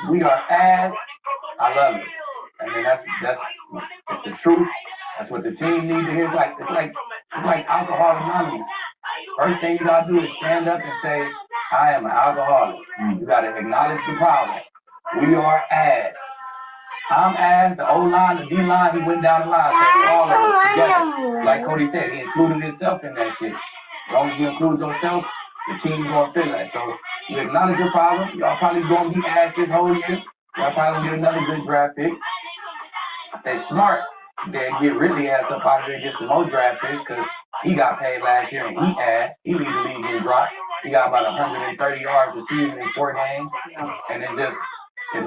We are ass. I love it. I mean, that's the truth. That's what the team needs to hear. It's like Alcoholics Anonymous. First thing you gotta do is stand up and say, I am an alcoholic. You gotta acknowledge the problem. We are ass. I'm ass, the O-line, the D-line, he went down the line. So all of us together. Like Cody said, he included himself in that shit. As long as you include yourself, the team's gonna feel that. So you acknowledge your problem. Y'all probably gonna be ass this whole year. Y'all probably gonna get another good draft pick. If they smart, they get really ass up out of there and get some more draft picks because he got paid last year and he ass. He lead the league in drop. He got about 130 yards a season in 4 games. And it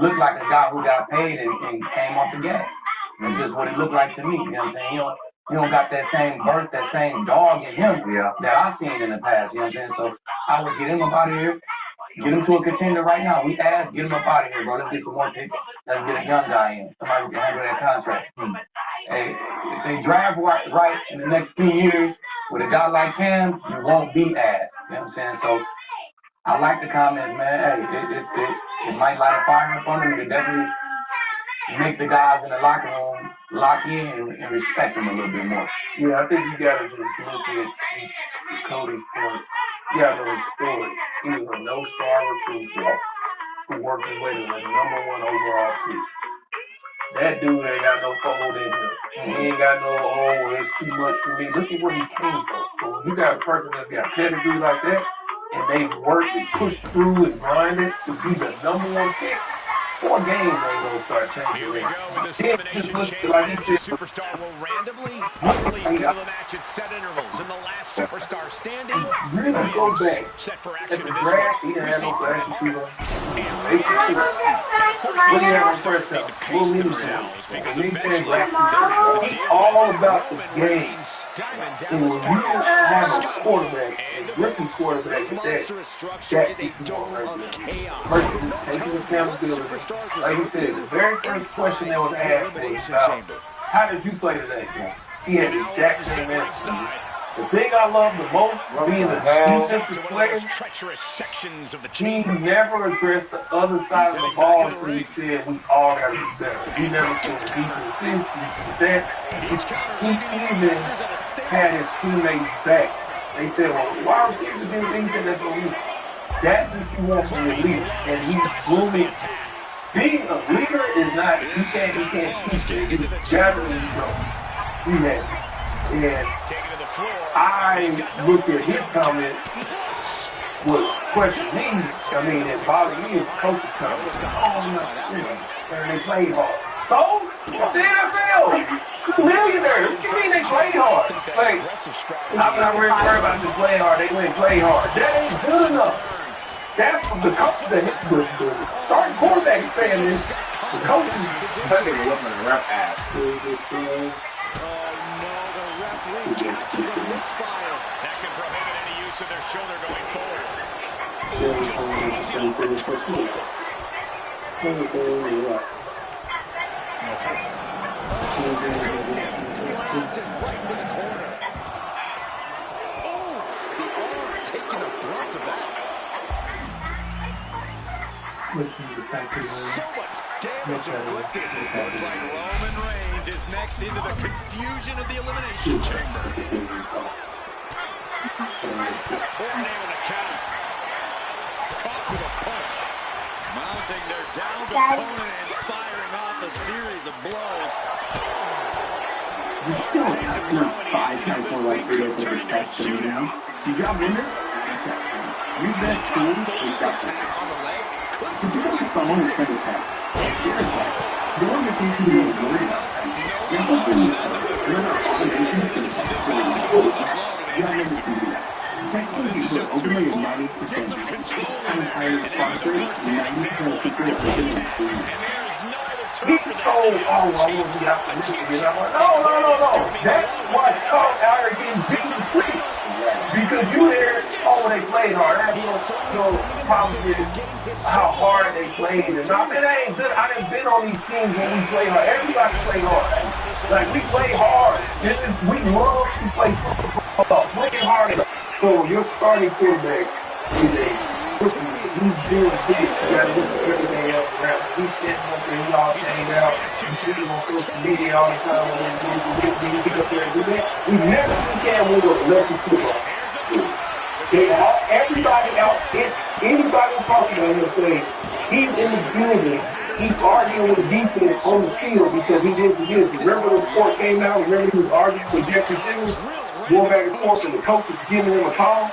looked like a guy who got paid and came off the game. That's just what it looked like to me. You know what I'm saying? You don't got that same burst, that same dog in him that I've seen in the past. You know what I'm saying? So I would get him up out of here. Get him to a contender right now. We asked, get him up out of here, bro. Let's get some more picks. Let's get a young guy in. Somebody who can handle that contract. Hey, if they draft right in the next few years with a guy like him, you won't be asked. You know what I'm saying? So I like the comments, man. Hey, it might light a fire in front of me to definitely make the guys in the locker room lock in and respect them a little bit more. Yeah, I think you got to just look at Cody's point. You got to know his story. He was a no-star recruit who worked his way to the #1 overall pick. That dude ain't got no fold in him. He ain't got no, oh, it's too much for me. Look at where he came from. So when you got a person that's got pedigree like that, and they've worked and pushed through and grinded to be the #1 pick, 4 games ain't gonna start changing. Here we go with this elimination chamber. Each superstar will randomly be released into the match at set intervals. And the last superstar standing really go back. Set for At action the in this draft, he one. didn't have no flash receiver. Of course, these superstars need to pace themselves because eventually they're going to deal all with about the Roman game. Reigns diving And down when his you have a path. quarterback, a rookie quarterback, This monstrous structure that's is a dome of chaos. person No taking telling what accountability. superstars Like you resort said, the to very first question that was inside the asked was elimination about, chamber. how did you play today? He had the Now exact over same to answer. ringside. The thing I love the most, being the defensive To one player, of those treacherous sections of the he chamber. never addressed the other side of the ball until he said we all got to be better. He never said defense this, defense that. He even had his teammates back. They said, well, why don't you do things that's on you? That's what you want from your leader. And he's blooming. Being a leader is not, you can't teach it. It's gathering you know. He has it. And I look at his comment, what question me, I mean, it bothered me is coach's comment. Oh, no, and they played hard. So, the NFL, millionaires, what you mean they played hard? Like, I'm not really worried about them playing hard, they went play hard. That ain't good enough. That's what the coach, the starting quarterback is saying this. The coaches, I think we're looking at the ref ass. Catches a misfire. That can prohibit any use of their shoulder going forward. Blasted right into the corner. Oh, the arm taking the brunt of that. So much damage inflicted. Looks like Roman Reigns is next into the confusion of the elimination chamber. Coordinating the count. Caught with a punch. Mounting their downed opponent and firing off a series of blows. You still have 5 times more likely to get the best than you know. You got winner? Your best tool is that Attack on the leg. if you don't have someone who's trying to attack, the one that thinks you don't worry about that. You're something you're not obligation to attack for the you have never to do that. Technically, you put over 90% I'm tired of sponsoring 90% of people that are doing it. he told, I want to be optimistic. And I'm like, no. That's why it's called out here getting beaten free. Because you there, oh, they played hard. I have no problem with how hard they played. And I mean, that ain't good. I done been on these teams when we play hard. Everybody play hard. Like, we play hard. We love to play football. Play hard. So your starting quarterback is a rookie. He's doing big. You got to look at everything else around. we sitting up there, we all hanging out, we shooting on social media all the time, when we get up there and do that. We never seen Cam move a lefty football. Everybody else, anybody was talking about him saying, he's in the building, he's arguing with the defense on the field because he did this. Remember the report came out, remember he was arguing with Jeffrey Simmons, going back and forth, and the coach was giving him a call,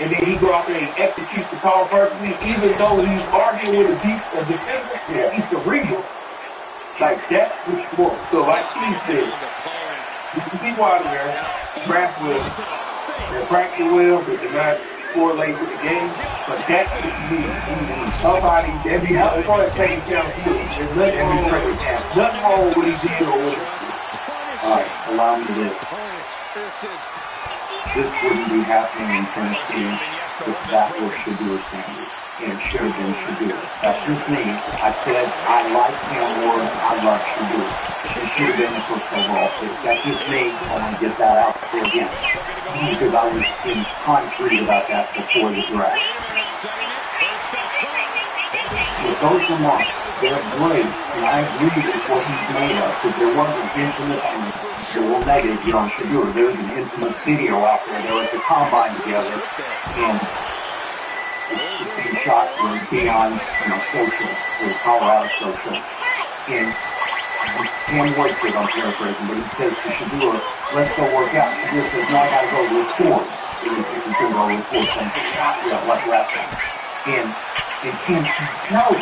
and then he go out there and executes the call perfectly, even though he's arguing with a defender, he's the real. Like, that's what you want. So like Steve said, you can people out there, draft with they're practicing well, but they're not correlate with the game. But that's what you need. Somebody, every one of taking down the field. There's nothing wrong with him. Nothing wrong with what he did or what he did. All right, allow me this. This wouldn't be happening in Tennessee if that was Shadur Sanders and should have been Shadur. That's just me. I said I like him more than I love Shadur. It should have been the first overall pick. That's just me. I want to get that out there again. Because I was in concrete about that before the draft. With those remarks, they're great, and I agree with what he's made of, because there was an intimate, and there were negatives you don't do. There was an intimate video out there. They were at the combine together, and it's being shot from beyond, social, or Colorado social. And Cam Whitefield, I'm paraphrasing, but he says to Shadur, let's go work out. Shadur says, no, I got to go record. He was going to go record something, like last time. And Cam said, no, we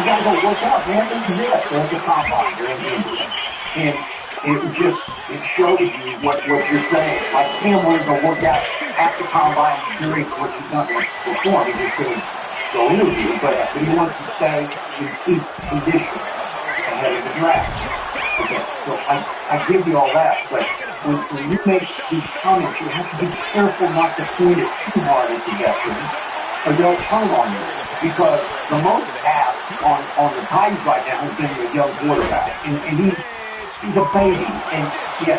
got to go work out, man. This is it. There's the combine. They're in India. And it shows you what you're saying. Like Cam wanted to work out at the combine during what he's not going to perform. He just couldn't go interview, but he wants to stay in peak condition ahead of the draft. Okay, so I give you all that, but when you make these comments, you have to be careful not to point it too hard at the veterans, or they'll turn on you. Because the most asked on the Titans right now has been the young quarterback, and he's a baby. And yet,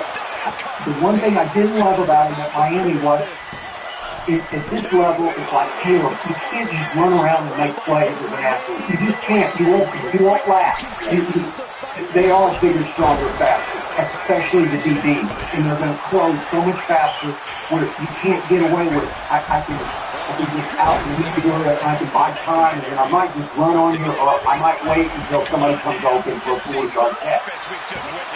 the one thing I didn't love about him at Miami was, at this level, it's like Caleb. You can't just run around and make plays as an athlete. You just can't. You won't last. They are bigger, stronger, faster, especially the DBs. And they're going to close so much faster where you can't get away with it. I can just out and leave you there, I can buy time, and then I might just run on you, or I might wait until somebody comes open for a 4-yard catch.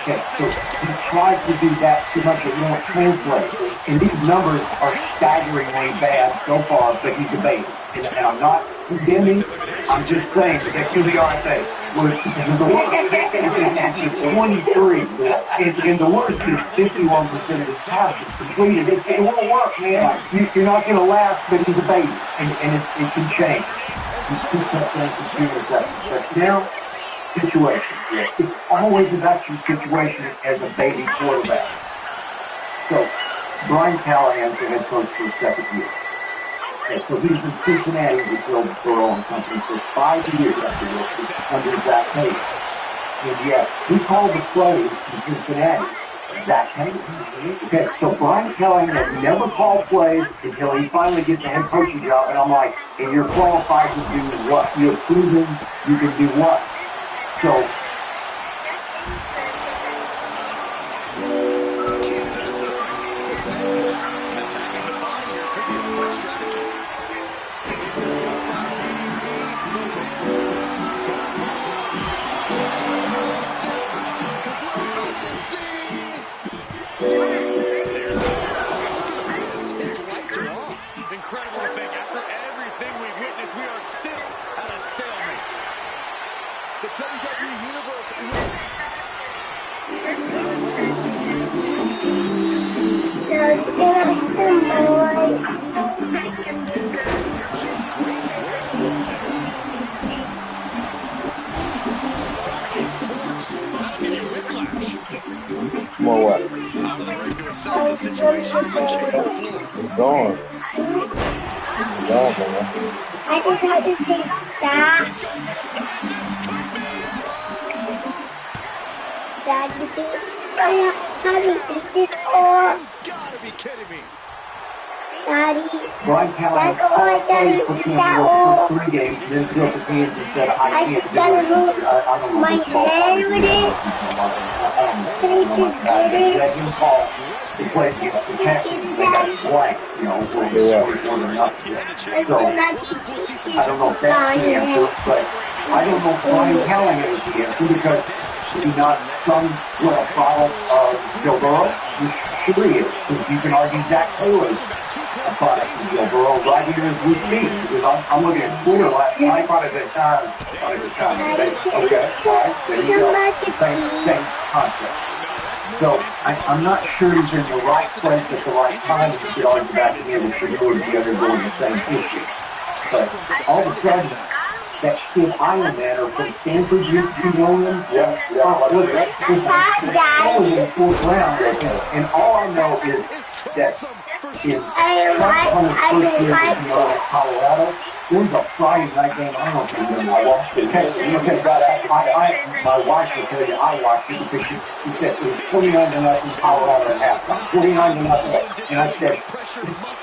Okay, so he tries to do that too much, it won't translate. And these numbers are staggeringly bad so far, but he's a baby. And I'm not condemning, I'm just saying that that's who we are, I think. The worst is 23, and the worst is 51% of his passes completed. It won't work, man. You're not going to last, but he's a baby, and it can change. It's just but now, situation. It's always about your situation as a baby quarterback. So, Brian Callahan's the head coach for the second year. Okay, so he's in Cincinnati with Bill Burrow and company for 5 years after this, under Zach Hayes. And yet, he called the plays in Cincinnati, Zach Hayes. Okay, so Brian Callahan had never called plays until he finally gets the head coaching job, and I'm like, and you're qualified to do what? You're proven you can do what? So, Incredible to think after everything we've witnessed, we are still at a stalemate. The WWE Universe. That'll give you whiplash. More what? Out of the ring to assess the situation and the chamber floor. It's gone. It's gone, man. I just had to take that. Dad, you think how do you eat this all? You gotta be kidding me. Brian Callahan put me in the first 3 games, then threw up his hands and said, I can't do it. I don't know my hand with it. Can you just get it? Let him call the play against the Texans. They got blank, you know, for more than nothing. So, I don't know if that's the answer, but I don't know if Brian Callahan is the answer because he's not some product of Joe Burrow. He sure is. You can argue Zach Taylor's a product of Joe Burrow right here as we speak. Because I'm looking at Twitter last night. Product of time. Okay, all right, there you go. Same concept. So I'm not sure he's in the right place at the right time to be arguing back again with the other doing the same issue. But all of a sudden, that kid Iron Man or from Stanford, you know him? Yeah. Look, that's in the 4th round. And all I know is that in Trump on his first year in Colorado, there was a Friday night game. I don't know if you remember. I watched it. My wife will tell you I watched it because she said it was 29-0 Colorado at halftime. 29-0. And I said,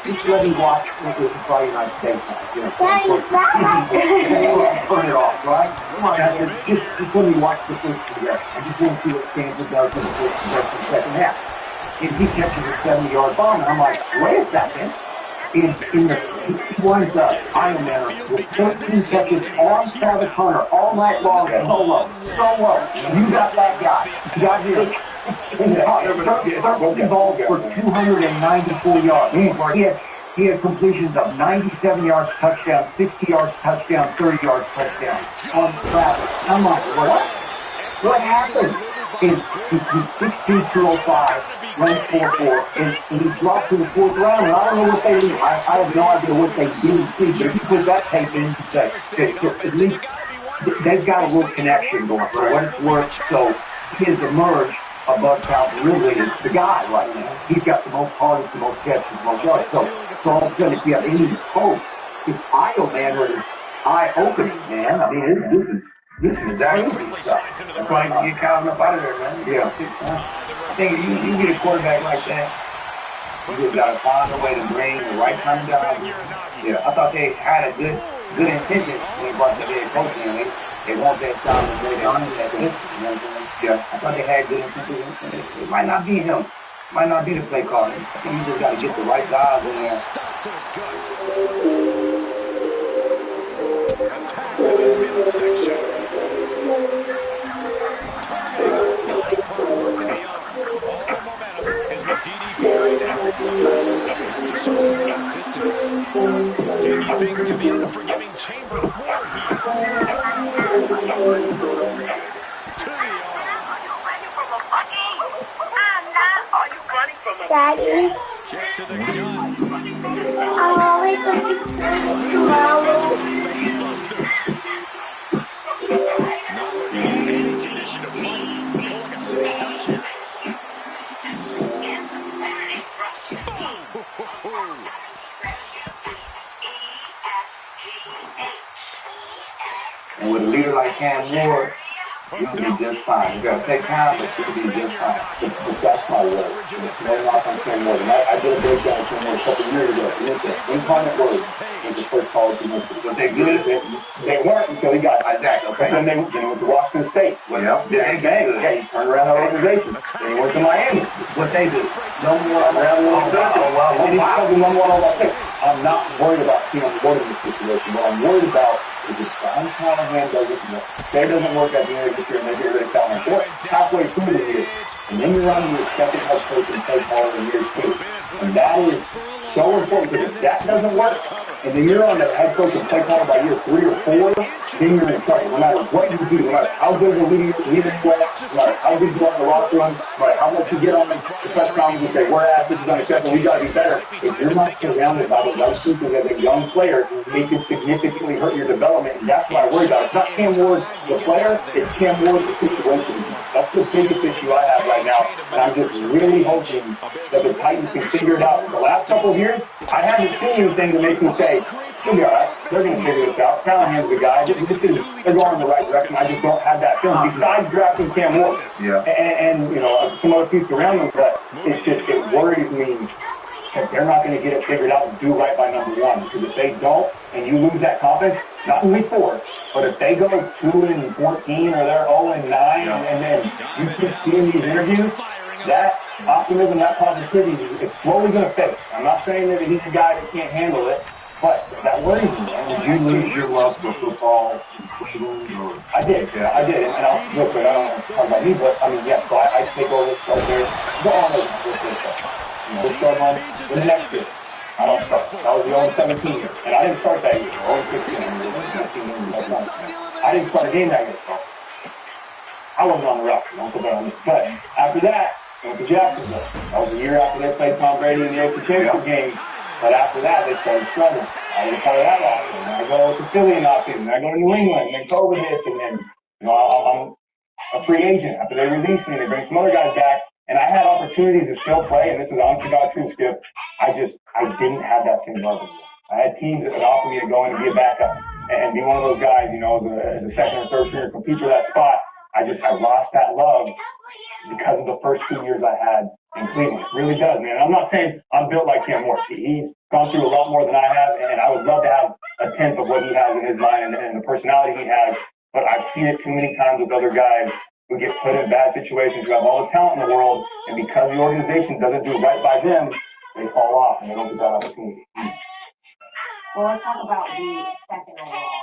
just let me watch it was a Friday night daytime. You know, turn it off, right? Come on, I said, just let me watch the first 2 games. I just want to see what Stanford does in the first and second half. And he catches a 70-yard bomb, and I'm like, wait a second. He winds up Iron Man with 14 seconds on Travis Hunter all night long. So low. You got that guy. You got him. 30 balls for 294 yards. He had completions of 97 yards touchdown, 60 yards touchdown, 30 yards touchdown on Travis. I'm like, what? What happened? He's 6'2", 205. Runs 4-4, and he dropped to the 4th round, and I don't know what they do. I have no idea what they do, but if you put that tape in, at least they've got a little connection going for what it's worth. So he has emerged above Calvin Ridley as the guy right now. He's got the most targets, the most catches, the most yards. So all of a sudden, if you have any hope, it's Iowa, man, where it's eye-opening, man. I mean, this is exactly stuff. That's why you get Calvin up out of there, man. Yeah. I think you get a quarterback like that, you just got to find a way to bring the right kind of guy. Yeah, I thought they had a good intention when they brought the head coach in. They want that time to play on it at the hip. You know what I'm saying? Yeah, I thought they had good intentions. It might not be him. It might not be the play caller. I think you just got to get the right guys in there. Attack to the midsection. Anything to the unforgiving chamber floor here. Daddy. Check to the gun. Always tomorrow. Not looking in any condition to fight. More like a sitting duck here. And with a leader like Cam Ward, you can be just fine. You got to take time, but you can be just fine. But that's my word. No knock on Cam Ward. I did a breakdown of Cam Ward a couple years ago. Listen, incarnate word was the first college he went to. Was they good? They weren't until he got Isaac. Okay. Then they went to Washington State. Well, did they bang? Okay, he turned around the organization. Then he went to Miami. What they do? No more around one. I'm not worried about Cam Ward in this situation. What I'm worried about is if Brian Callahan doesn't work. That doesn't work at the end of this year, and they get rid of Callahan. Halfway through the year, and then you're on your second head coach and play ball in year 2. And that is so important, because if that doesn't work, and then you're on the head coach and play ball by year 3 or 4, then you're in trouble. No matter what you do, no matter how good of a leader you are, no matter how good you are on the roster run, no matter how much you get on the press conference and say, we're athletes, we're going to accept, and we got to be better. If you're not surrounded by the young people as a young player, it can significantly hurt your development, and that's what I worry about. It's not Cam Ward, the player, it's Cam Ward, the situation. That's the biggest issue I have right now, and I'm just really hoping that the Titans can figure it out. In the last couple of years, I haven't seen anything to make me say, they'll be all right, they're going to figure this out. Callahan's the guy, they're going in the right direction. I just don't have that feeling, besides drafting Cam Ward. Yeah. And you know, some other pieces around them, but it's just, it worries me that they're not going to get it figured out and do right by number one. Because if they don't, and you lose that confidence, not in week 4, but if they go 2-14 or they're 0-9, and then you keep seeing these interviews, that optimism, that positivity is slowly going to fade. I'm not saying that he's a guy that can't handle it, but that worries me, man. Did you lose your love for football in Cleveland? Or? I did. And I'll, real quick, I don't want to talk about me, but I mean, yeah, so I take over, start there. Go on over, we'll start on in the next year. I don't start. That was the only 17 year. And I didn't start that year. Only 16 I didn't start a game that year. So I wasn't on the roster. Don't put that on me. But after that, I went to Jacksonville. That was the year after they played Tom Brady in the AFC Championship game. But after that, they started struggling. I was a part of that offseason. Then I go to Philly in offseason. Then I go to New England. And then COVID hits. And then, I'm a free agent. After they release me, they bring some other guys back. And I had opportunities to still play. And this is honest to God true, Skip. I didn't have that same love. I had teams that would offer me to go in and be a backup and be one of those guys, the second or third string, compete for that spot. I lost that love because of the first 2 years I had in Cleveland. It really does, man. I'm not saying I'm built like him more. He's gone through a lot more than I have, and I would love to have a tenth of what he has in his mind and the personality he has. But I've seen it too many times with other guys who get put in bad situations, who have all the talent in the world, and because the organization doesn't do right by them, they fall off and they don't get that opportunity. Well, let's talk about the second overall.